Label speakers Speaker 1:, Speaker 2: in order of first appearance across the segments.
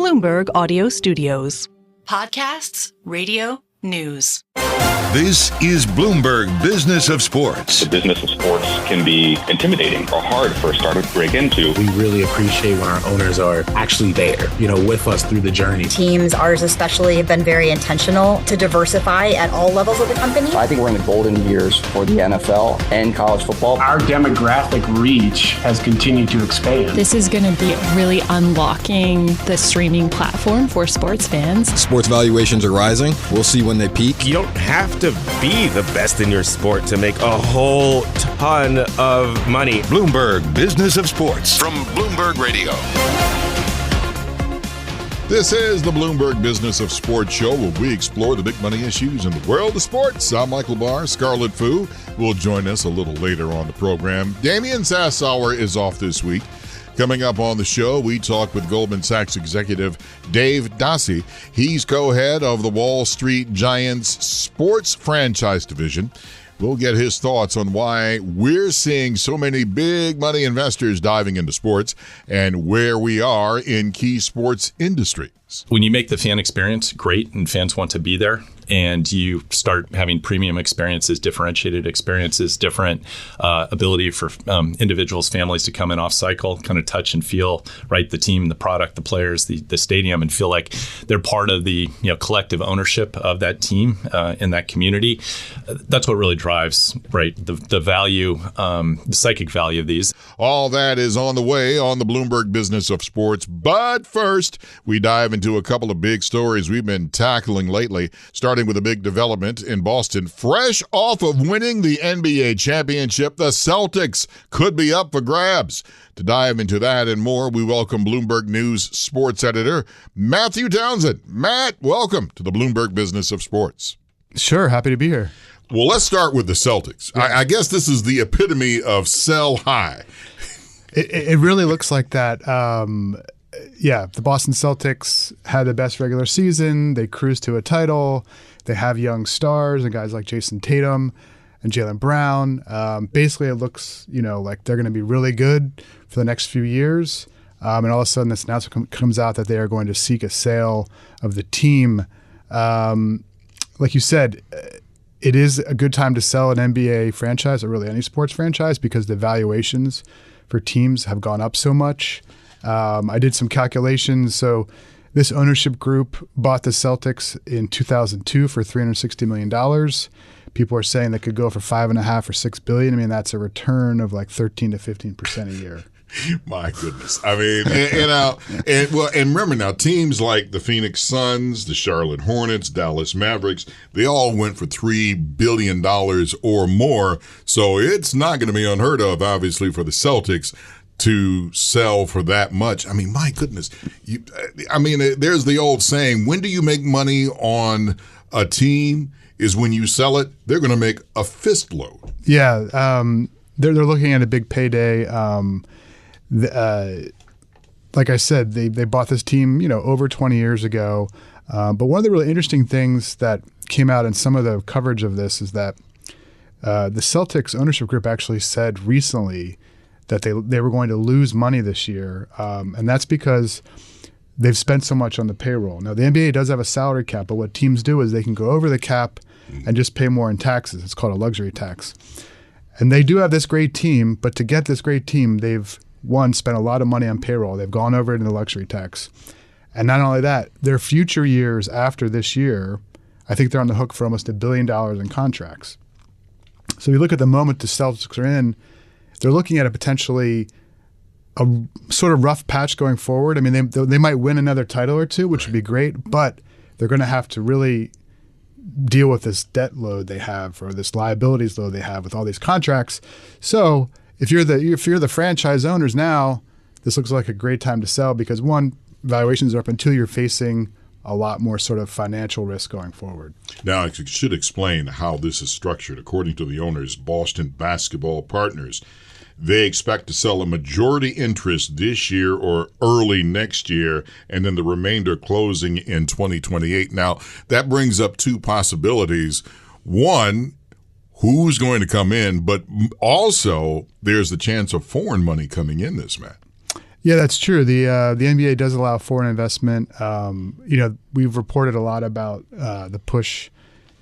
Speaker 1: Bloomberg Audio Studios.
Speaker 2: Podcasts, radio, news.
Speaker 3: This is Bloomberg Business of Sports.
Speaker 4: The business of sports can be intimidating or hard for a startup to break into.
Speaker 5: We really appreciate when our owners are actually there, with us through the journey.
Speaker 6: Teams, ours especially, have been very intentional to diversify at all levels of the company.
Speaker 7: I think we're in the golden years for the NFL and college football.
Speaker 8: Our demographic reach has continued to expand.
Speaker 9: This is going to be really unlocking the streaming platform for sports fans.
Speaker 10: Sports valuations are rising. We'll see when they peak.
Speaker 11: You don't have to be the best in your sport to make a whole ton of money.
Speaker 3: Bloomberg Business of Sports from Bloomberg Radio.
Speaker 12: This is the Bloomberg Business of Sports show where we explore the big money issues in the world of sports. I'm Michael Barr. Scarlet will join us a little later on the program. Damian Sassower is off this week. Coming up on the show, we talk with Goldman Sachs executive Dave Dase. He's co-head of the Wall Street Giants sports franchise division. We'll get his thoughts on why we're seeing so many big money investors diving into sports and where we are in key sports industries.
Speaker 13: When you make the fan experience great and fans want to be there, and you start having premium experiences, differentiated experiences, different ability for individuals, families to come in off cycle, kind of touch and feel, right, the team, the product, the players, the stadium, and feel like they're part of the collective ownership of that team in that community. That's what really drives, right, the value, the psychic value of these.
Speaker 12: All that is on the way on the Bloomberg Business of Sports. But first, we dive into a couple of big stories we've been tackling lately, starting with a big development in Boston. Fresh off of winning the NBA championship, the Celtics could be up for grabs. To dive into that and more, we welcome Bloomberg News sports editor Matthew Townsend. Matt, welcome to the Bloomberg Business of Sports.
Speaker 14: Sure, happy to be here.
Speaker 12: Well, let's start with the Celtics. I guess this is the epitome of sell high.
Speaker 14: It really looks like that. The Boston Celtics had the best regular season. They cruised to a title. They have young stars and guys like Jason Tatum and Jaylen Brown. Basically, it looks, like they're going to be really good for the next few years. And all of a sudden, this announcement comes out that they are going to seek a sale of the team. Like you said, it is a good time to sell an NBA franchise or really any sports franchise because the valuations for teams have gone up so much. I did some calculations. So this ownership group bought the Celtics in 2002 for $360 million. People are saying they could go for $5.5 or $6 billion. I mean, that's a return of like 13 to 15% a year.
Speaker 12: My goodness. I mean, and remember now, teams like the Phoenix Suns, the Charlotte Hornets, Dallas Mavericks, they all went for $3 billion or more. So it's not going to be unheard of, obviously, for the Celtics to sell for that much. I mean, my goodness. There's the old saying, when do you make money on a team is when you sell it. They're going to make a fist load.
Speaker 14: Yeah, they're looking at a big payday. Like I said, they bought this team, over 20 years ago. But one of the really interesting things that came out in some of the coverage of this is that the Celtics ownership group actually said recently that they were going to lose money this year. And that's because they've spent so much on the payroll. Now, the NBA does have a salary cap, but what teams do is they can go over the cap and just pay more in taxes. It's called a luxury tax. And they do have this great team, but to get this great team, they've, spent a lot of money on payroll. They've gone over it in the luxury tax. And not only that, their future years after this year, I think they're on the hook for almost $1 billion in contracts. So you look at the moment the Celtics are in, they're looking at a potentially a sort of rough patch going forward. I mean, they might win another title or two, which would be great, but they're going to have to really deal with this debt load they have or this liabilities load they have with all these contracts. So if you're the franchise owners now, this looks like a great time to sell because one, valuations are up, and two, you're facing a lot more sort of financial risk going forward.
Speaker 12: Now, I should explain how this is structured. According to the owners, Boston Basketball Partners, they expect to sell a majority interest this year or early next year, and then the remainder closing in 2028. Now, that brings up two possibilities. One, who's going to come in, but also there's the chance of foreign money coming in this, Matt.
Speaker 14: Yeah, that's true. The NBA does allow foreign investment. We've reported a lot about the push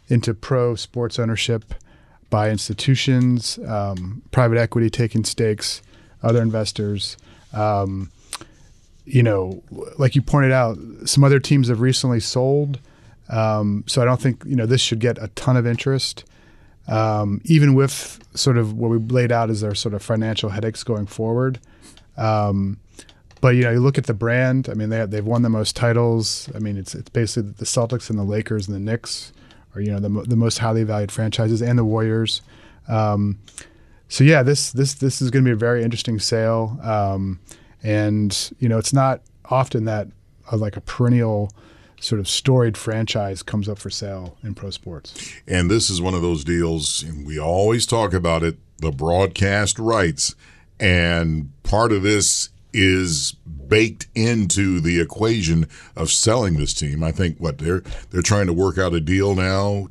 Speaker 14: into pro sports ownership by institutions, private equity taking stakes, other investors. Like you pointed out, some other teams have recently sold. So I don't think this should get a ton of interest, even with sort of what we laid out as their sort of financial headaches going forward. But you look at the brand. I mean, they've won the most titles. I mean, it's basically the Celtics and the Lakers and the Knicks are the most highly valued franchises, and the Warriors. So yeah, this is going to be a very interesting sale. And it's not often that like a perennial sort of storied franchise comes up for sale in pro sports.
Speaker 12: And this is one of those deals, and we always talk about it, the broadcast rights. And part of this is baked into the equation of selling this team. I think they're trying to work out a deal now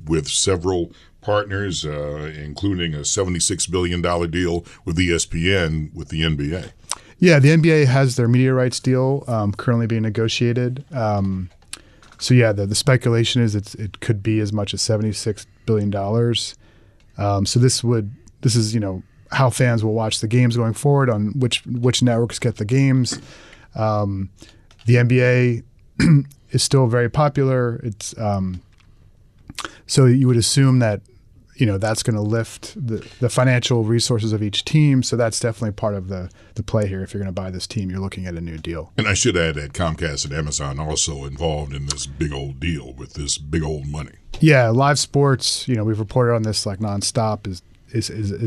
Speaker 12: with several partners, including a $76 billion deal with ESPN with the NBA.
Speaker 14: Yeah, the NBA has their media rights deal currently being negotiated. So yeah, the speculation is it could be as much as $76 billion. So this is how fans will watch the games going forward, on which networks get the games. The NBA is still very popular. It's so you would assume that that's going to lift the financial resources of each team. So that's definitely part of the play here. If you're going to buy this team, you're looking at a new deal.
Speaker 12: And I should add that Comcast and Amazon also involved in this big old deal with this big old money.
Speaker 14: Yeah, live sports. We've reported on this like nonstop. Is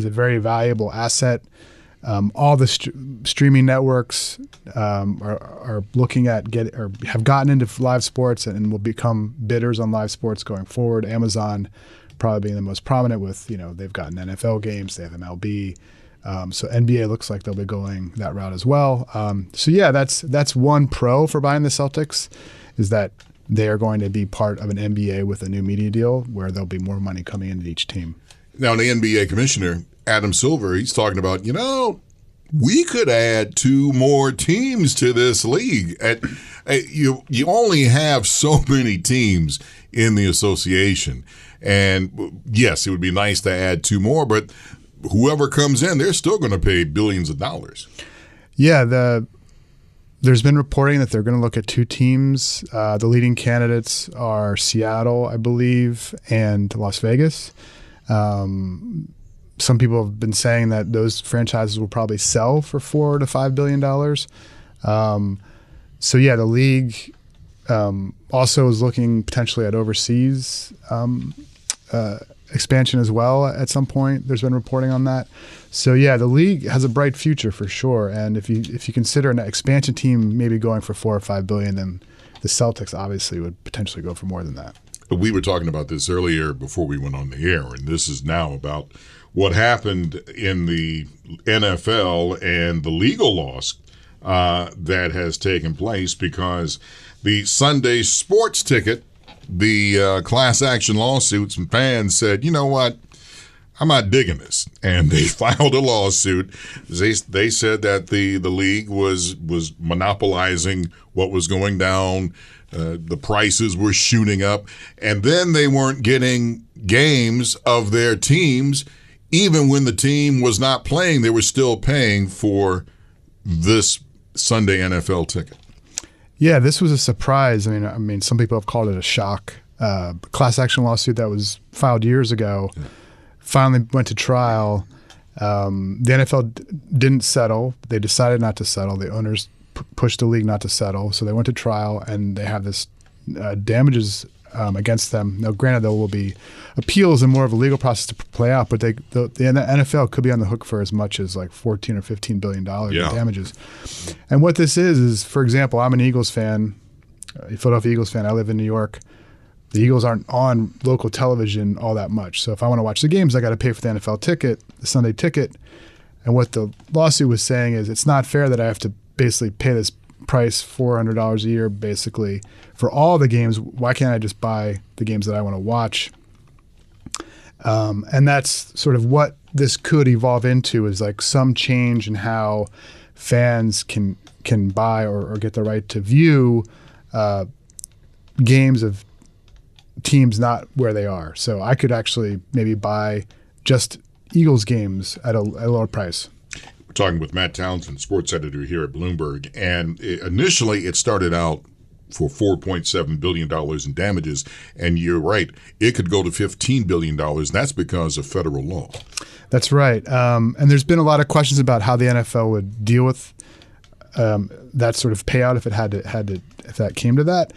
Speaker 14: a very valuable asset. All the streaming networks are looking at have gotten into live sports and will become bidders on live sports going forward. Amazon probably being the most prominent with, they've gotten NFL games, they have MLB. So NBA looks like they'll be going that route as well. So yeah, that's one pro for buying the Celtics, is that they are going to be part of an NBA with a new media deal where there'll be more money coming into each team.
Speaker 12: Now, the NBA commissioner, Adam Silver, he's talking about, we could add 2 more teams to this league. You only have so many teams in the association. And yes, it would be nice to add 2 more, but whoever comes in, they're still going to pay billions of dollars. Yeah,
Speaker 14: there's been reporting that they're going to look at 2 teams. The leading candidates are Seattle, I believe, and Las Vegas. Some people have been saying that those franchises will probably sell for $4 to $5 billion. So yeah, the league also is looking potentially at overseas expansion as well at some point. There's been reporting on that. So yeah, the league has a bright future for sure. And if you consider an expansion team maybe going for $4 or $5 billion, then the Celtics obviously would potentially go for more than that.
Speaker 12: We were talking about this earlier before we went on the air, and this is now about what happened in the NFL and the legal loss that has taken place, because the Sunday sports ticket, the class action lawsuits, and fans said, you know what, I'm not digging this. And they filed a lawsuit. They said that the league was monopolizing what was going down. The prices were shooting up, and then they weren't getting games of their teams. Even when the team was not playing, they were still paying for this Sunday NFL ticket.
Speaker 14: Yeah, this was a surprise. I mean, some people have called it a shock. Class action lawsuit that was filed years ago finally went to trial. The NFL didn't settle. They decided not to settle. The owners pushed the league not to settle, so they went to trial, and they have this damages against them. Now, granted, there will be appeals and more of a legal process to play out, but the NFL could be on the hook for as much as like $14 or $15 billion in damages. And what this is, for example, I'm an Eagles fan, a Philadelphia Eagles fan. I live in New York. The Eagles aren't on local television all that much, so if I want to watch the games, I got to pay for the NFL ticket, the Sunday ticket. And what the lawsuit was saying is it's not fair that I have to basically pay this price, $400 a year, basically, for all the games. Why can't I just buy the games that I want to watch? And that's sort of what this could evolve into, is like some change in how fans can buy or get the right to view games of teams not where they are. So I could actually maybe buy just Eagles games at a lower price.
Speaker 12: We're talking with Matt Townsend, sports editor here at Bloomberg. And initially it started out for $4.7 billion in damages. And you're right, it could go to $15 billion. That's because of federal law. That's right. And there's been a lot of questions about how the NFL would deal with that sort of payout if that came to that.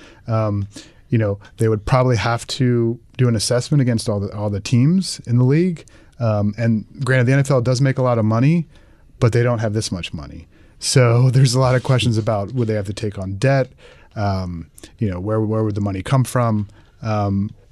Speaker 12: They would probably have to do an assessment against all the teams in the league. And granted, the NFL does make a lot of money, but they don't have this much money. So there's a lot of questions about would they have to take on debt? Where would the money come from?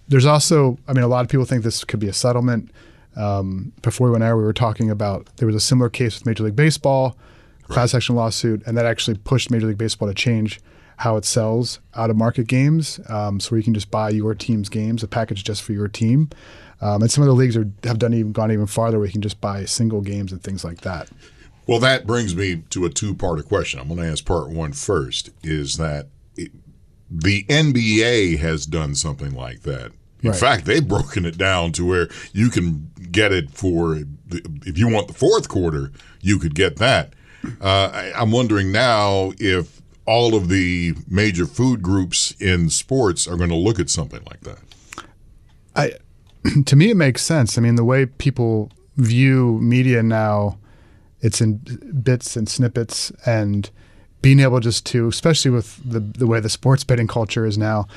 Speaker 12: There's also, a lot of people think this could be a settlement. Before we went out, we were talking about there was a similar case with Major League Baseball, class action lawsuit, and that actually pushed Major League Baseball to change how it sells out-of-market games, so you can just buy your team's games, a package just for your team. And some of the leagues have gone even farther where you can just buy single games and things like that. Well, that brings me to a two-parter question. I'm going to ask part one first, is that the NBA has done something like that. In fact, they've broken it down to where you can get it if you want the fourth quarter, you could get that. I'm wondering now if all of the major food groups in sports are going to look at something like that. To me, it makes sense. The way people view media now, it's in bits and snippets, and being able just to, especially with the way the sports betting culture is now,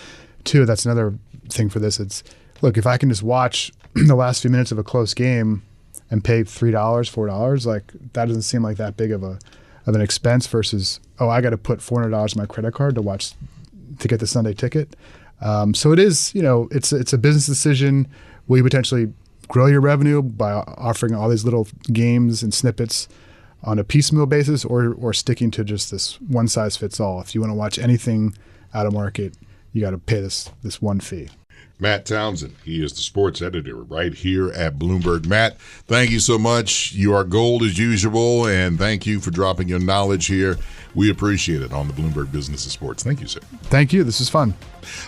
Speaker 12: too, that's another thing for this. It's, look, if I can just watch the last few minutes of a close game and pay $3, $4, like that doesn't seem like that big of an expense versus, I got to put $400 in my credit card to get the Sunday ticket. So it is, it's a business decision. Will you potentially grow your revenue by offering all these little games and snippets on a piecemeal basis, or sticking to just this one size fits all? If you want to watch anything out of market, you got to pay this one fee. Matt Townsend, he is the sports editor right here at Bloomberg. Matt, thank you so much. You are gold as usual, and thank you for dropping your knowledge here. We appreciate it on the Bloomberg Business of Sports. Thank you, sir. Thank you. This is fun.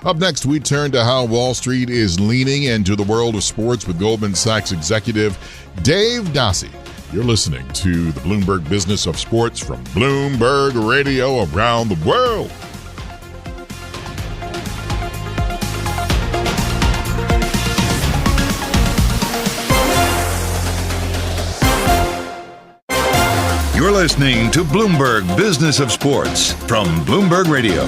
Speaker 12: Up next, we turn to how Wall Street is leaning into the world of sports with Goldman Sachs executive Dave Dase. You're listening to the Bloomberg Business of Sports from Bloomberg Radio around the world.
Speaker 3: You're listening to Bloomberg Business of Sports from Bloomberg Radio.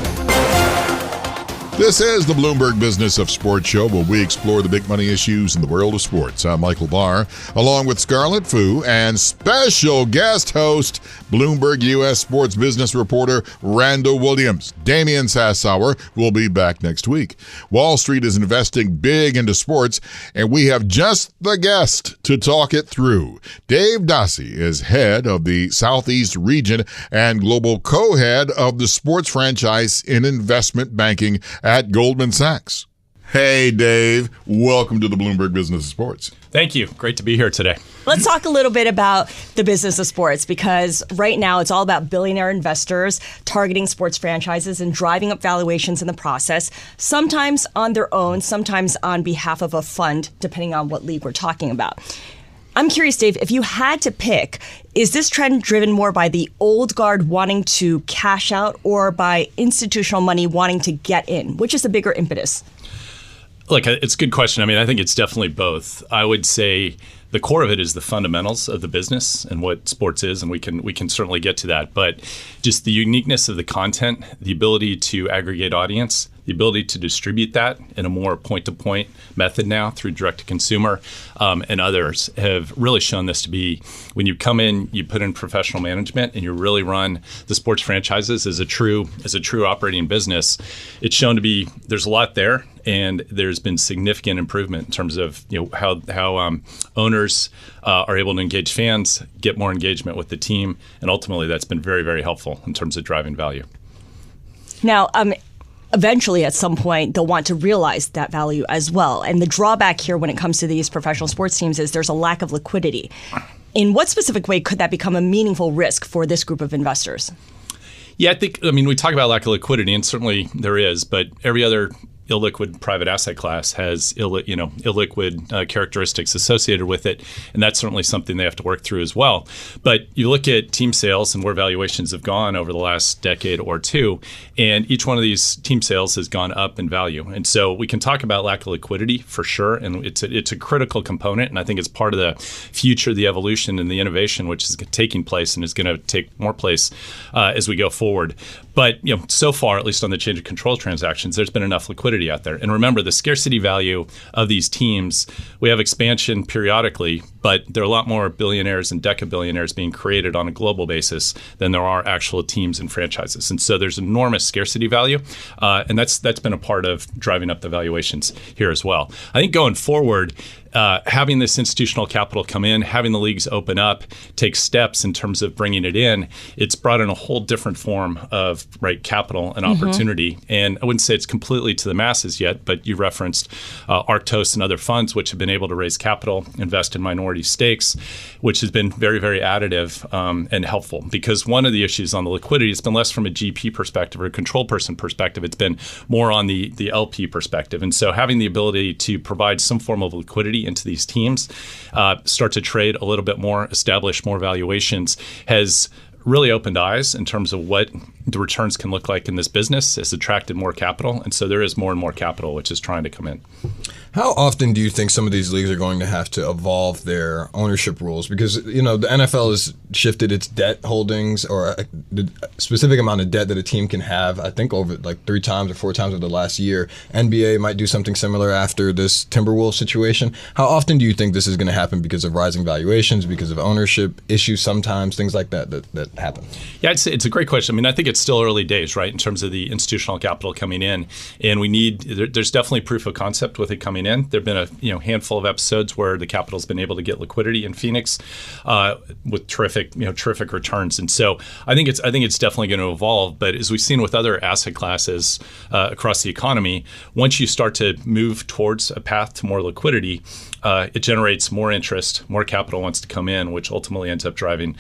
Speaker 12: This is the Bloomberg Business of Sports show, where we explore the big money issues in the world of sports. I'm Michael Barr, along with Scarlet and special guest host, Bloomberg US sports business reporter Randall Williams. Damian Sassower will be back next week. Wall Street is investing big into sports, and we have just the guest to talk it through. Dave Dase is head of the Southeast region and global co-head of the sports franchise in investment banking at Goldman Sachs. Hey, Dave. Welcome to the Bloomberg Business of Sports.
Speaker 13: Thank you. Great to be here today.
Speaker 15: Let's talk a little bit about the business of sports, because right now it's all about billionaire investors targeting sports franchises and driving up valuations in the process, sometimes on their own, sometimes on behalf of a fund, depending on what league we're talking about. I'm curious, Dave, if you had to pick, is this trend driven more by the old guard wanting to cash out or by institutional money wanting to get in? Which is the bigger impetus?
Speaker 13: Look, it's a good question. I think it's definitely both. I would say the core of it is the fundamentals of the business and what sports is, and we can certainly get to that. But just the uniqueness of the content, the ability to aggregate audience, the ability to distribute that in a more point-to-point method now through direct-to-consumer, and others have really shown this to be, when you come in, you put in professional management and you really run the sports franchises as a true operating business. It's shown to be, there's a lot there, and there's been significant improvement in terms of how owners are able to engage fans, get more engagement with the team, and ultimately that's been very, very helpful in terms of driving value.
Speaker 15: Now, eventually, at some point, they'll want to realize that value as well. And the drawback here when it comes to these professional sports teams is there's a lack of liquidity. in what specific way could that become a meaningful risk for this group of investors?
Speaker 13: Yeah, we talk about lack of liquidity, and certainly there is, but every other illiquid private asset class has illiquid characteristics associated with it, and that's certainly something they have to work through as well. But you look at team sales and where valuations have gone over the last decade or two, and each one of these team sales has gone up in value. And so we can talk about lack of liquidity for sure, and it's a critical component, and I think it's part of the future, the evolution, and the innovation which is taking place and is going to take more place as we go forward. But so far, at least on the change of control transactions, there's been enough liquidity out there. And remember, the scarcity value of these teams, we have expansion periodically, but there are a lot more billionaires and deca-billionaires being created on a global basis than there are actual teams and franchises. And so there's enormous scarcity value, and that's been a part of driving up the valuations here as well. I think going forward, having this institutional capital come in, having the leagues open up, take steps in terms of bringing it in, it's brought in a whole different form of capital and opportunity. And I wouldn't say it's completely to the masses yet, but you referenced Arctos and other funds which have been able to raise capital, invest in minority stakes, which has been very, very additive and helpful. Because one of the issues on the liquidity, it's been less from a GP perspective or a control person perspective, it's been more on the LP perspective. And so having the ability to provide some form of liquidity into these teams, start to trade a little bit more, establish more valuations, has really opened eyes in terms of what the returns can look like in this business. Has attracted more capital, and so there is more and more capital which is trying to come in.
Speaker 10: How often do you think some of these leagues are going to have to evolve their ownership rules? Because, the NFL has shifted its debt holdings, or the specific amount of debt that a team can have, I think over 3 times or 4 times over the last year. NBA might do something similar after this Timberwolves situation. How often do you think this is going to happen because of rising valuations, because of ownership issues sometimes, things like that happen? Yeah,
Speaker 13: it's a great question. I think it's still early days, right, in terms of the institutional capital coming in. And there's definitely proof of concept with it coming in. There have been a handful of episodes where the capital's been able to get liquidity in Phoenix with terrific returns. And so I think it's definitely going to evolve. But as we've seen with other asset classes across the economy, once you start to move towards a path to more liquidity, it generates more interest, more capital wants to come in, which ultimately ends up driving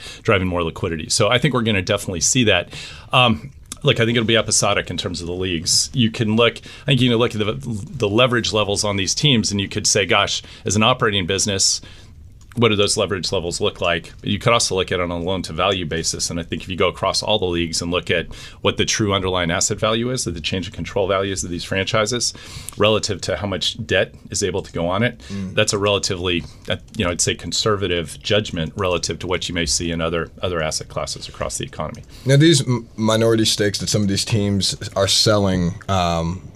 Speaker 13: more liquidity. So I think we're going to definitely see that. Look, I think it'll be episodic in terms of the leagues. You can look at the leverage levels on these teams, and you could say, gosh, as an operating business, what do those leverage levels look like? But you could also look at it on a loan-to-value basis. And I think if you go across all the leagues and look at what the true underlying asset value is, the change of control values of these franchises relative to how much debt is able to go on it, that's a relatively, I'd say conservative judgment relative to what you may see in other asset classes across the economy.
Speaker 10: Now, these minority stakes that some of these teams are selling,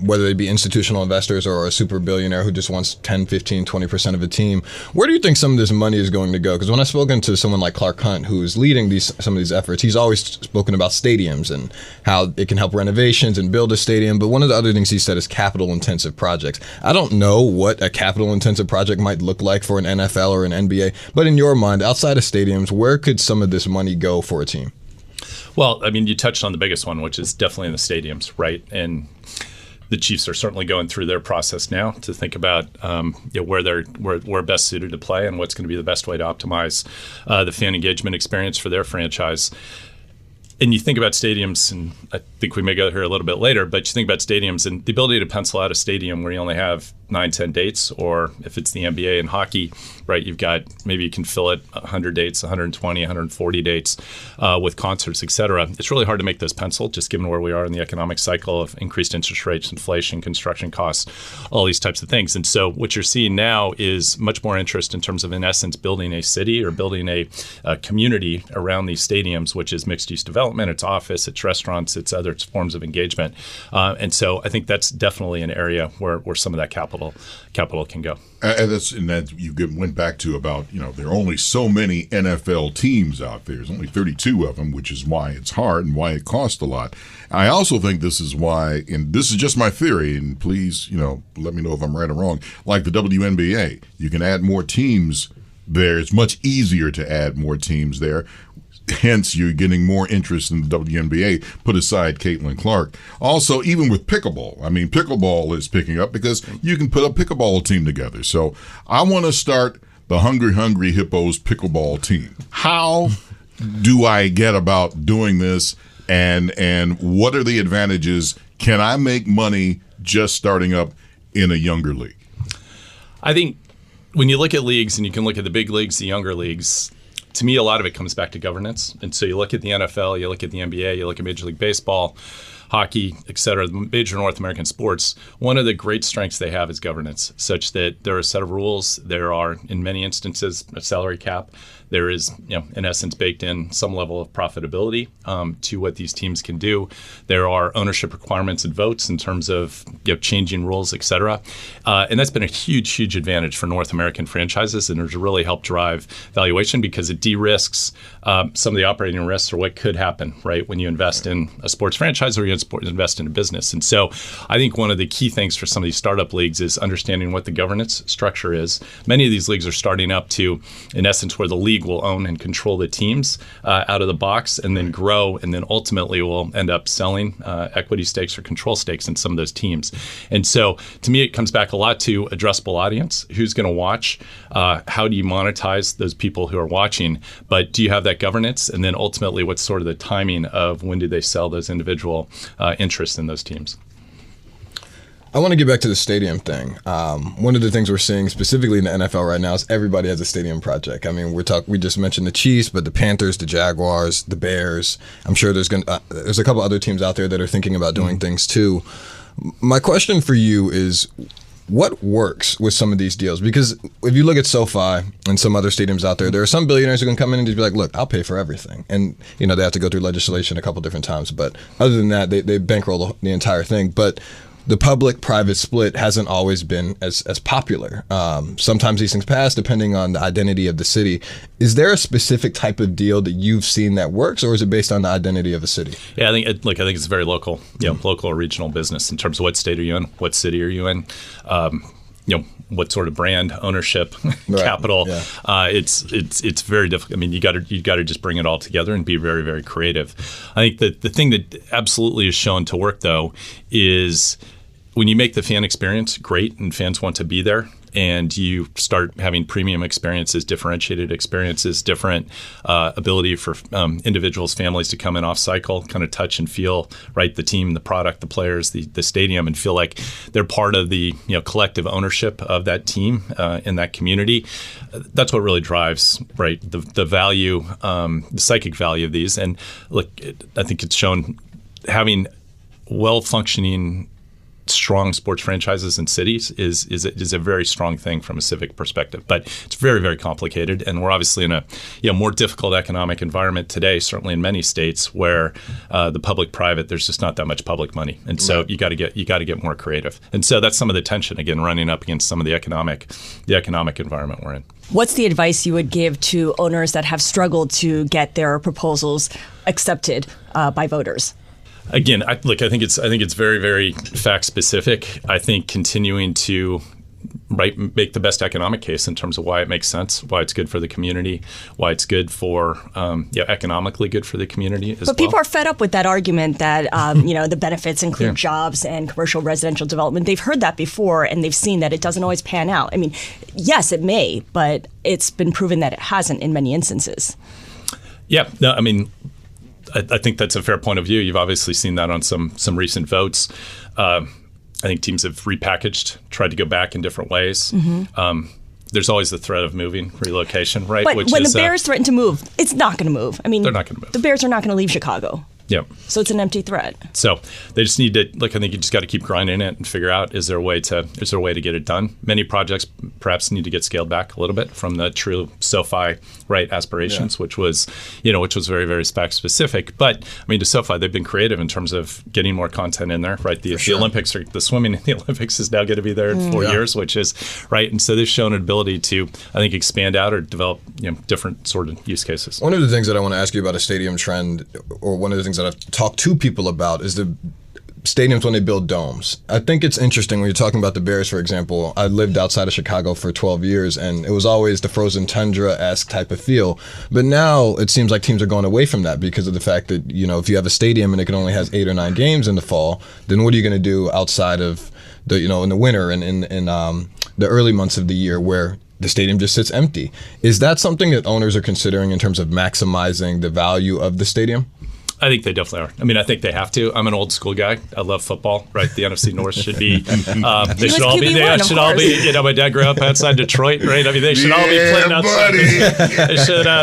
Speaker 10: whether they be institutional investors or a super billionaire who just wants 10, 15, 20% of a team, where do you think some of this money is going to go? Because when I've spoken to someone like Clark Hunt, who is leading some of these efforts, he's always spoken about stadiums and how it can help renovations and build a stadium. But one of the other things he said is capital-intensive projects. I don't know what a capital-intensive project might look like for an NFL or an NBA, but in your mind, outside of stadiums, where could some of this money go for a team?
Speaker 13: Well, you touched on the biggest one, which is definitely in the stadiums, right? And the Chiefs are certainly going through their process now to think about where they're best suited to play and what's going to be the best way to optimize the fan engagement experience for their franchise. And you think about stadiums, and I think we may go here a little bit later, but you think about stadiums and the ability to pencil out a stadium where you only have 9-10 dates, or if it's the NBA and hockey, right, you've got, maybe you can fill it 100 dates, 120, 140 dates with concerts, et cetera. It's really hard to make those pencil, just given where we are in the economic cycle of increased interest rates, inflation, construction costs, all these types of things. And so what you're seeing now is much more interest in terms of, in essence, building a city or building a community around these stadiums, which is mixed-use development, it's office, it's restaurants, it's other forms of engagement. And so I think that's definitely an area where some of that capital can go.
Speaker 12: And that you went back to about, there are only so many NFL teams out there. There's only 32 of them, which is why it's hard and why it costs a lot. I also think this is why, and this is just my theory, and please, let me know if I'm right or wrong, like the WNBA, you can add more teams there. It's much easier to add more teams there. Hence, you're getting more interest in the WNBA, put aside Caitlin Clark. Also, even with pickleball, pickleball is picking up because you can put a pickleball team together. So I want to start the Hungry Hippos pickleball team. How do I get about doing this, and what are the advantages? Can I make money just starting up in a younger league?
Speaker 13: I think when you look at leagues, and you can look at the big leagues, the younger leagues, to me, a lot of it comes back to governance. And so you look at the NFL, you look at the NBA, you look at Major League Baseball, hockey, et cetera, the major North American sports. One of the great strengths they have is governance, such that there are a set of rules. There are, in many instances, a salary cap. There is, in essence, baked in some level of profitability to what these teams can do. There are ownership requirements and votes in terms of changing rules, et cetera. And that's been a huge, huge advantage for North American franchises, and it's really helped drive valuation because it de-risks some of the operating risks or what could happen, right, when you invest in a sports franchise or you invest in a business. And so I think one of the key things for some of these startup leagues is understanding what the governance structure is. Many of these leagues are starting up to, in essence, where the league will own and control the teams out of the box and then grow, and then ultimately will end up selling equity stakes or control stakes in some of those teams. And so to me, it comes back a lot to addressable audience. Who's going to watch? How do you monetize those people who are watching? But do you have that governance? And then ultimately, what's sort of the timing of when do they sell those individual interests in those teams?
Speaker 10: I want to get back to the stadium thing. One of the things we're seeing specifically in the NFL right now is everybody has a stadium project. I mean, we just mentioned the Chiefs, but the Panthers, the Jaguars, the Bears. I'm sure there's a couple other teams out there that are thinking about doing things too. My question for you is, what works with some of these deals? Because if you look at SoFi and some other stadiums out there are some billionaires who can come in and just be like, look, I'll pay for everything. And, they have to go through legislation a couple different times. But other than that, they bankroll the entire thing. But the public-private split hasn't always been as popular. Sometimes these things pass depending on the identity of the city. Is there a specific type of deal that you've seen that works, or is it based on the identity of a city?
Speaker 13: Yeah, I think it's very local, local or regional business in terms of what state are you in, what city are you in, what sort of brand, ownership, capital. Yeah. It's very difficult. I mean, you got to just bring it all together and be very, very creative. I think that the thing that absolutely is shown to work, though, is when you make the fan experience great and fans want to be there, and you start having premium experiences, differentiated experiences, different ability for individuals, families to come in off cycle, kind of touch and feel, right, the team, the product, the players, the stadium, and feel like they're part of the collective ownership of that team in that community. That's what really drives, right, the value, the psychic value of these. And look, I think it's shown having well-functioning, strong sports franchises in cities is a very strong thing from a civic perspective, but it's very, very complicated, and we're obviously in a more difficult economic environment today, certainly in many states where the public-private, there's just not that much public money, and so you got to get more creative, and so that's some of the tension again running up against some of the economic environment we're in.
Speaker 15: What's the advice you would give to owners that have struggled to get their proposals accepted by voters?
Speaker 13: Again, I think it's very, very fact specific. I think continuing to make the best economic case in terms of why it makes sense, why it's good for the community, why it's good for economically good for the community as well.
Speaker 15: But people are fed up with that argument that the benefits include jobs and commercial residential development. They've heard that before, and they've seen that it doesn't always pan out. I mean, yes, it may, but it's been proven that it hasn't in many instances.
Speaker 13: Yeah, no, I mean, I think that's a fair point of view. You've obviously seen that on some recent votes. I think teams have repackaged, tried to go back in different ways. Mm-hmm. There's always the threat of moving, relocation, right?
Speaker 15: But when the Bears threaten to move, it's not going to move. I mean,
Speaker 13: they're not going to move.
Speaker 15: The Bears are not going to leave Chicago.
Speaker 13: Yeah.
Speaker 15: So it's an empty threat.
Speaker 13: So they just need to I think you just got to keep grinding it and figure out is there a way to get it done. Many projects perhaps need to get scaled back a little bit from the true SoFi aspirations, which was very, very spec specific. But I mean, to SoFi, they've been creative in terms of getting more content in there, right? The Olympics, the swimming in the Olympics is now going to be there in 4 years, which is right. And so they've shown an ability to, I think, expand out or develop different sort of use cases.
Speaker 10: One of the things that I want to ask you about a stadium trend, or one of the things that I've talked to people about, is the stadiums when they build domes. I think it's interesting when you're talking about the Bears, for example. I lived outside of Chicago for 12 years, and it was always the frozen tundra-esque type of feel. But now it seems like teams are going away from that because of the fact that, if you have a stadium and it can only has 8 or 9 games in the fall, then what are you going to do outside of the, in the winter and in the early months of the year where the stadium just sits empty. Is that something that owners are considering in terms of maximizing the value of the stadium?
Speaker 13: I think they definitely are. I mean, I think they have to. I'm an old school guy. I love football, right? The NFC North should be, they should all be, my dad grew up outside Detroit, right? I mean, they should all be playing outside.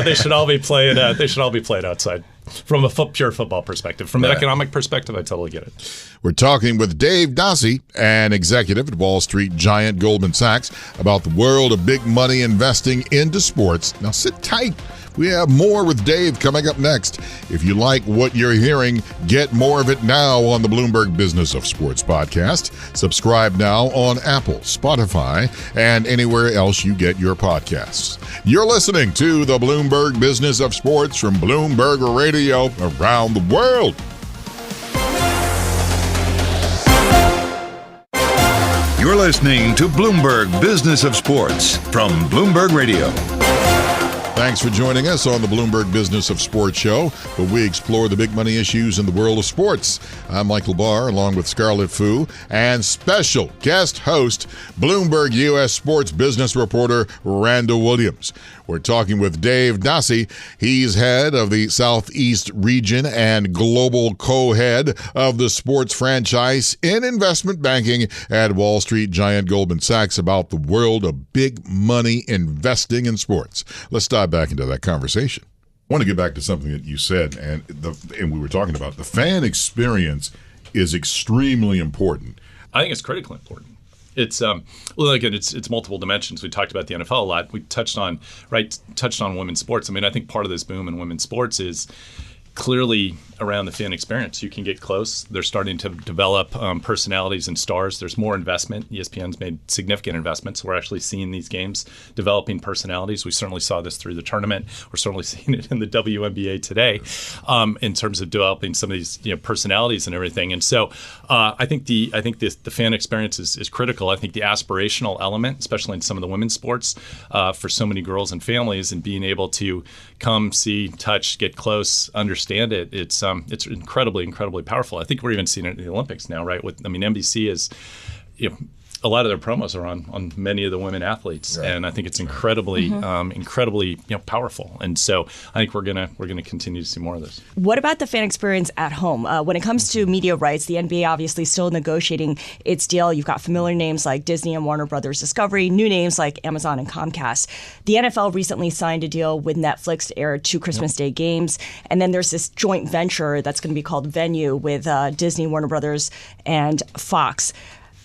Speaker 13: They should all be playing outside. From a pure football perspective. From an economic perspective, I totally get it.
Speaker 12: We're talking with Dave Dase, an executive at Wall Street giant Goldman Sachs, about the world of big money investing into sports. Now sit tight. We have more with Dave coming up next. If you like what you're hearing, get more of it now on the Bloomberg Business of Sports podcast. Subscribe now on Apple, Spotify, and anywhere else you get your podcasts. You're listening to the Bloomberg Business of Sports from Bloomberg Radio around the world.
Speaker 3: You're listening to Bloomberg Business of Sports from Bloomberg Radio.
Speaker 12: Thanks for joining us on the Bloomberg Business of Sports show, where we explore the big money issues in the world of sports. I'm Michael Barr, along with Scarlet Fu, and special guest host, Bloomberg US sports business reporter Randall Williams. We're talking with Dave Dase. He's head of the Southeast region and global co-head of the sports franchise in investment banking at Wall Street giant Goldman Sachs, about the world of big money investing in sports. Let's dive back into that conversation. I want to get back to something that you said, and we were talking about the fan experience is extremely important.
Speaker 13: I think it's critically important. It's it's multiple dimensions. We talked about the NFL a lot. We touched on women's sports. I mean, I think part of this boom in women's sports is clearly around the fan experience. You can get close. They're starting to develop personalities and stars. There's more investment. ESPN's made significant investments. We're actually seeing these games developing personalities. We certainly saw this through the tournament. We're certainly seeing it in the WNBA today, in terms of developing some of these personalities and everything. And so I think the fan experience is critical. I think the aspirational element, especially in some of the women's sports, for so many girls and families, and being able to come, see, touch, get close, understand it, it's incredibly, incredibly powerful. I think we're even seeing it in the Olympics now, right? NBC is, a lot of their promos are on many of the women athletes, right. And I think it's incredibly, incredibly powerful. And so I think we're gonna continue to see more of this.
Speaker 15: What about the fan experience at home? When it comes to media rights, the NBA obviously still negotiating its deal. You've got familiar names like Disney and Warner Brothers Discovery, new names like Amazon and Comcast. The NFL recently signed a deal with Netflix to air 2 Christmas Day games, and then there's this joint venture that's going to be called Venue with Disney, Warner Brothers, and Fox.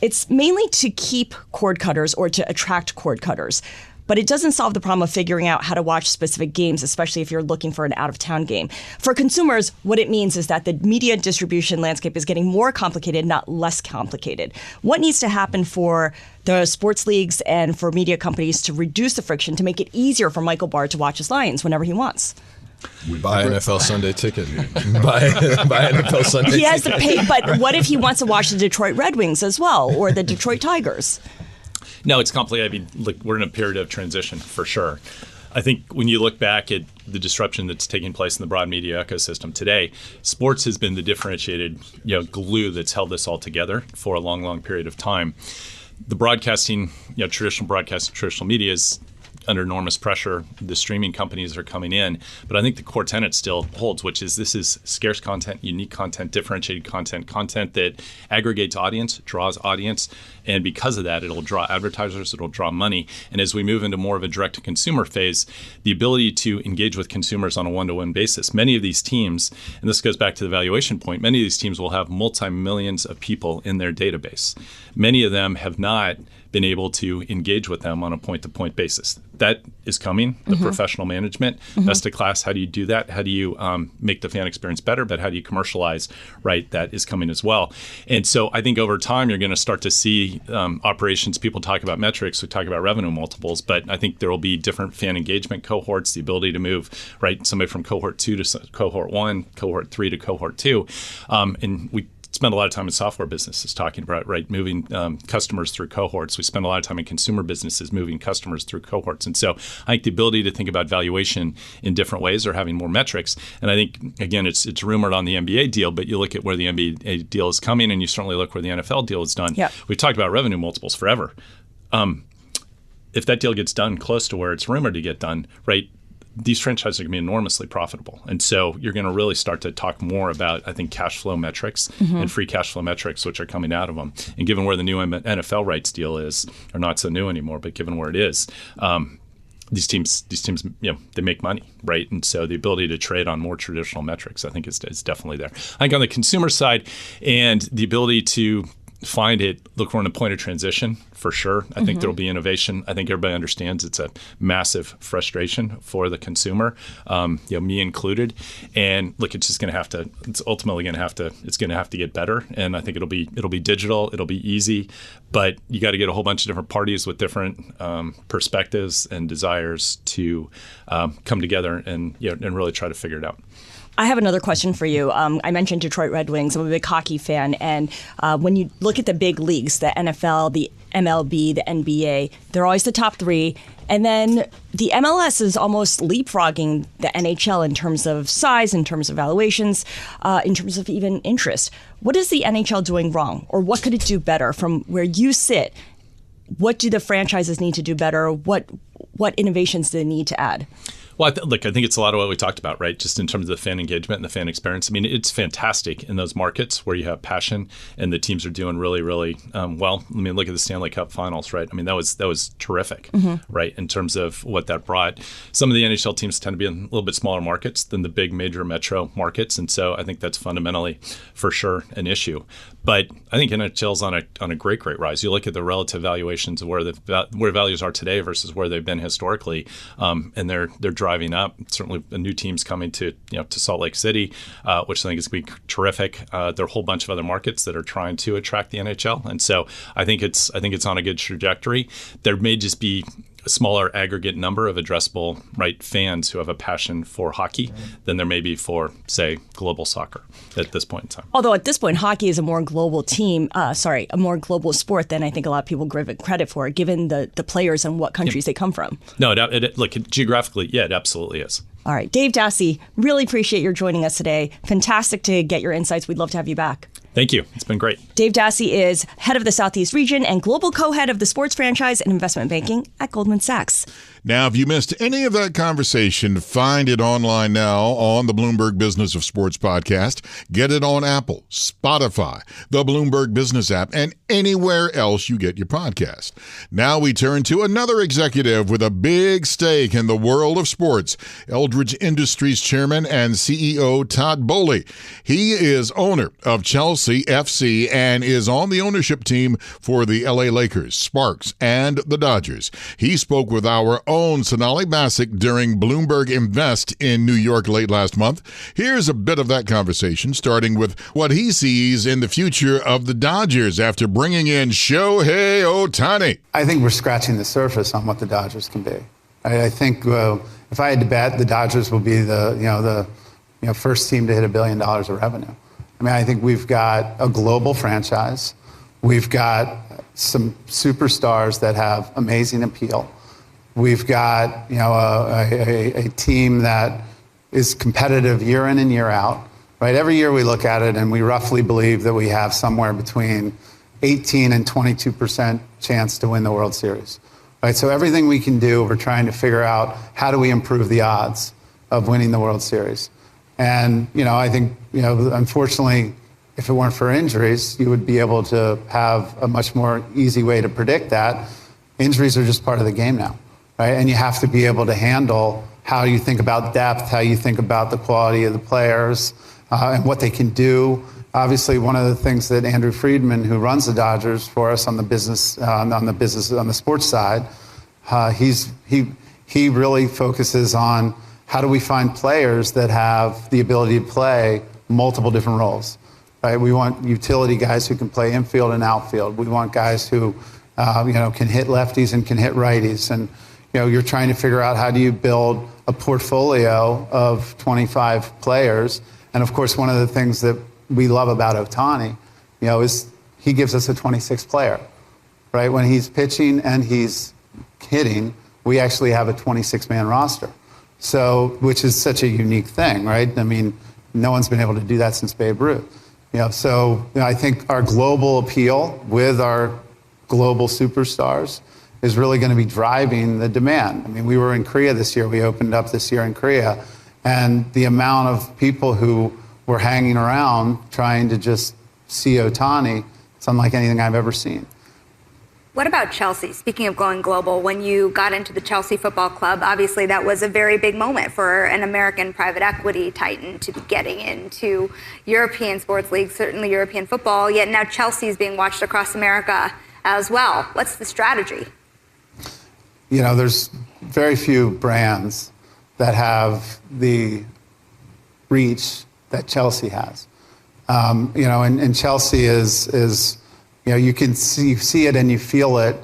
Speaker 15: It's mainly to keep cord cutters or to attract cord cutters. But it doesn't solve the problem of figuring out how to watch specific games, especially if you're looking for an out-of-town game. For consumers, what it means is that the media distribution landscape is getting more complicated, not less complicated. What needs to happen for the sports leagues and for media companies to reduce the friction, to make it easier for Michael Barr to watch his Lions whenever he wants?
Speaker 10: Buy NFL Sunday ticket. buy NFL Sunday ticket.
Speaker 15: He has to pay, but what if he wants to watch the Detroit Red Wings as well, or the Detroit Tigers?
Speaker 13: No, it's complicated. I mean, look, we're in a period of transition for sure. I think when you look back at the disruption that's taking place in the broad media ecosystem today, sports has been the differentiated glue that's held this all together for a long, long period of time. The broadcasting, traditional broadcasting, traditional media is under enormous pressure. The streaming companies are coming in, but I think the core tenet still holds, which is this is scarce content, unique content, differentiated content that aggregates audience, draws audience, and because of that, it'll draw advertisers, it'll draw money. And as we move into more of a direct-to-consumer phase, the ability to engage with consumers on a one-to-one basis. Many of these teams, and this goes back to the valuation point, many of these teams will have multi-millions of people in their database. Many of them have not been able to engage with them on a point-to-point basis. That is coming, the professional management, best of class. How do you do that? How do you make the fan experience better, but how do you commercialize, right? That is coming as well. And so I think over time, you're going to start to see operations. People talk about metrics, we talk about revenue multiples, but I think there will be different fan engagement cohorts, the ability to move, right, somebody from cohort 2 to cohort 1, cohort 3 to cohort 2. And we spend a lot of time in software businesses talking about, right, moving customers through cohorts. We spend a lot of time in consumer businesses moving customers through cohorts. And so I think the ability to think about valuation in different ways or having more metrics. And I think, again, it's rumored on the NBA deal, but you look at where the NBA deal is coming and you certainly look where the NFL deal is done.
Speaker 15: Yep.
Speaker 13: We've talked about revenue multiples forever. if that deal gets done close to where it's rumored to get done, right, these franchises are going to be enormously profitable. And so you're going to really start to talk more about, I think, cash flow metrics and free cash flow metrics, which are coming out of them. And given where the new NFL rights deal is, or not so new anymore, but given where it is, these teams, they make money, right? And so the ability to trade on more traditional metrics, I think, is definitely there. I think on the consumer side and the ability to find it, look, we're in a point of transition for sure. I think there'll be innovation. I think everybody understands it's a massive frustration for the consumer, me included. And look, it's just going to have to. It's ultimately going to have to. It's going to have to get better. And I think it'll be digital. It'll be easy, but you got to get a whole bunch of different parties with different perspectives and desires to come together and really try to figure it out.
Speaker 15: I have another question for you. I mentioned Detroit Red Wings. I'm a big hockey fan. And when you look at the big leagues, the NFL, the MLB, the NBA, they're always the top three. And then the MLS is almost leapfrogging the NHL in terms of size, in terms of valuations, in terms of even interest. What is the NHL doing wrong? Or what could it do better from where you sit? What do the franchises need to do better? What innovations do they need to add?
Speaker 13: Well, I think it's a lot of what we talked about, right? Just in terms of the fan engagement and the fan experience. I mean, it's fantastic in those markets where you have passion and the teams are doing really, really well. I mean, look at the Stanley Cup Finals, right? I mean, that was terrific, right? In terms of what that brought. Some of the NHL teams tend to be in a little bit smaller markets than the big major metro markets, and so I think that's fundamentally, for sure, an issue. But I think NHL's on a great rise. You look at the relative valuations of where values are today versus where they've been historically, and they're driving up. Certainly, a new team's coming to Salt Lake City, which I think is going to be terrific. There are a whole bunch of other markets that are trying to attract the NHL, and so I think it's on a good trajectory. There may just be a smaller aggregate number of addressable fans who have a passion for hockey than there may be for, say, global soccer at this point in time. Although at this point, hockey is a more global a more global sport than I think a lot of people give it credit for, given the players and what countries they come from. No, look, geographically, it absolutely is. All right, Dave Dase, really appreciate your joining us today. Fantastic to get your insights. We'd love to have you back. Thank you. It's been great. Dave Dase is head of the Southeast region and global co-head of the sports franchise and investment banking at Goldman Sachs.
Speaker 12: Now, if you missed any of that conversation, find it online now on the Bloomberg Business of Sports podcast. Get it on Apple, Spotify, the Bloomberg Business app, and anywhere else you get your podcast. Now we turn to another executive with a big stake in the world of sports, Eldridge Industries chairman and CEO Todd Boehly. He is owner of Chelsea FC and is on the ownership team for the LA Lakers, Sparks, and the Dodgers. He spoke with our own Sonali Basak during Bloomberg Invest in New York late last month. Here's a bit of that conversation, starting with what he sees in the future of the Dodgers after bringing in Shohei Ohtani.
Speaker 16: I think we're scratching the surface on what the Dodgers can be. I think if I had to bet, the Dodgers will be the first team to hit $1 billion of revenue. I mean, I think we've got a global franchise. We've got some superstars that have amazing appeal. We've got a team that is competitive year in and year out. Right? Every year we look at it and we roughly believe that we have somewhere between 18 and 22% chance to win the World Series. Right? So everything we can do, we're trying to figure out how do we improve the odds of winning the World Series. And I think unfortunately, if it weren't for injuries, you would be able to have a much more easy way to predict that. Injuries are just part of the game now. Right? And you have to be able to handle how you think about depth, how you think about the quality of the players, and what they can do. Obviously, one of the things that Andrew Friedman, who runs the Dodgers for us on the sports side, he really focuses on how do we find players that have the ability to play multiple different roles. Right? We want utility guys who can play infield and outfield. We want guys who can hit lefties and can hit righties. And you're trying to figure out how do you build a portfolio of 25 players. And of course, one of the things that we love about Ohtani, is he gives us a 26th player, right? When he's pitching and he's hitting, we actually have a 26-man roster. So, which is such a unique thing, right? I mean, no one's been able to do that since Babe Ruth. I think our global appeal with our global superstars is really going to be driving the demand. I mean, we were in Korea this year. We opened up this year in Korea. And the amount of people who were hanging around trying to just see Ohtani, it's unlike anything I've ever seen.
Speaker 17: What about Chelsea? Speaking of going global, when you got into the Chelsea Football Club, obviously that was a very big moment for an American private equity titan to be getting into European sports leagues, certainly European football, yet now Chelsea is being watched across America as well. What's the strategy?
Speaker 16: You know, there's very few brands that have the reach that Chelsea has. You know, and Chelsea is you know, you can see it and you feel it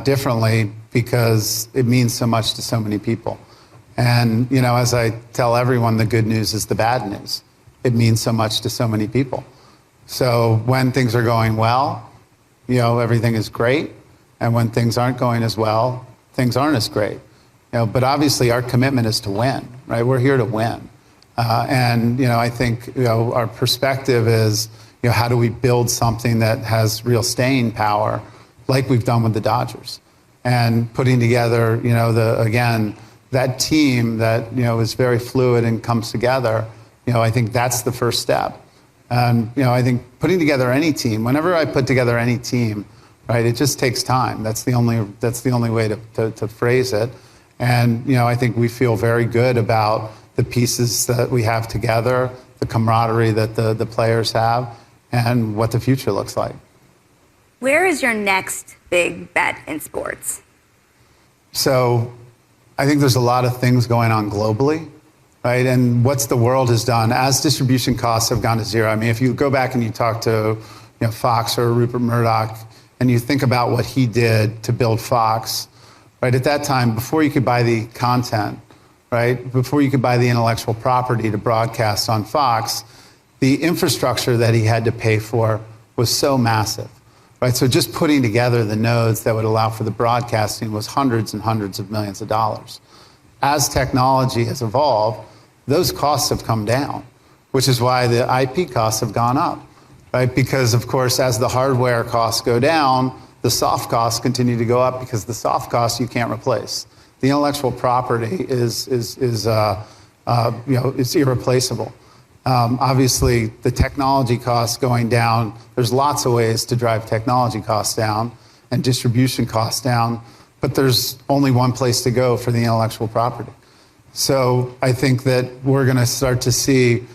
Speaker 16: differently because it means so much to so many people. And, you know, as I tell everyone, the good news is the bad news. It means so much to so many people. So when things are going well, you know, everything is great. And when things aren't going as well, things aren't as great. You know, but obviously our commitment is to win, right? We're here to win. And, you know, I think, you know, our perspective is, you know, how do we build something that has real staying power, like we've done with the Dodgers, and putting together, you know, again, that team that, you know, is very fluid and comes together. You know, I think that's the first step. And, you know, I think putting together any team, whenever I put together any team, right, it just takes time. That's the only way to phrase it. And, you know, I think we feel very good about the pieces that we have together, the camaraderie that the players have, and what the future looks like.
Speaker 17: Where is your next big bet in sports?
Speaker 16: So I think there's a lot of things going on globally, right? And what's the world has done as distribution costs have gone to zero. I mean, if you go back and you talk to, you know, Fox or Rupert Murdoch, and you think about what he did to build Fox, right? At that time, before you could buy the content, right? Before you could buy the intellectual property to broadcast on Fox, the infrastructure that he had to pay for was so massive, right? So just putting together the nodes that would allow for the broadcasting was hundreds and hundreds of millions of dollars. As technology has evolved, those costs have come down, which is why the IP costs have gone up, right? Because, of course, as the hardware costs go down, the soft costs continue to go up because the soft costs you can't replace. The intellectual property is irreplaceable. Obviously, the technology costs going down, there's lots of ways to drive technology costs down and distribution costs down, but there's only one place to go for the intellectual property. So I think that we're going to start to see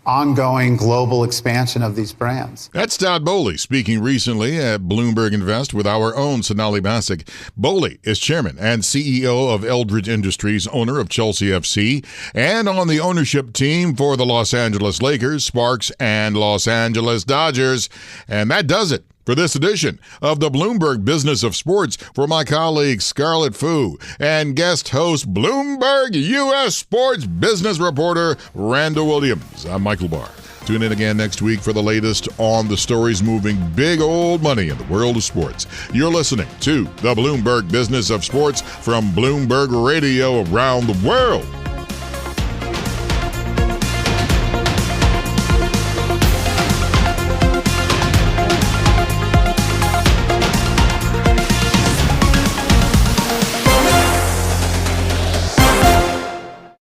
Speaker 16: ongoing global expansion of these brands.
Speaker 12: That's Todd Boehly speaking recently at Bloomberg Invest with our own Sonali Basak. Boehly is chairman and CEO of Eldridge Industries, owner of Chelsea FC, and on the ownership team for the Los Angeles Lakers, Sparks, and Los Angeles Dodgers. And that does it for this edition of the Bloomberg Business of Sports. For my colleague Scarlet Fu and guest host Bloomberg US sports business reporter Randall Williams, I'm Michael Barr. Tune in again next week for the latest on the stories moving big old money in the world of sports. You're listening to the Bloomberg Business of Sports from Bloomberg Radio around the world.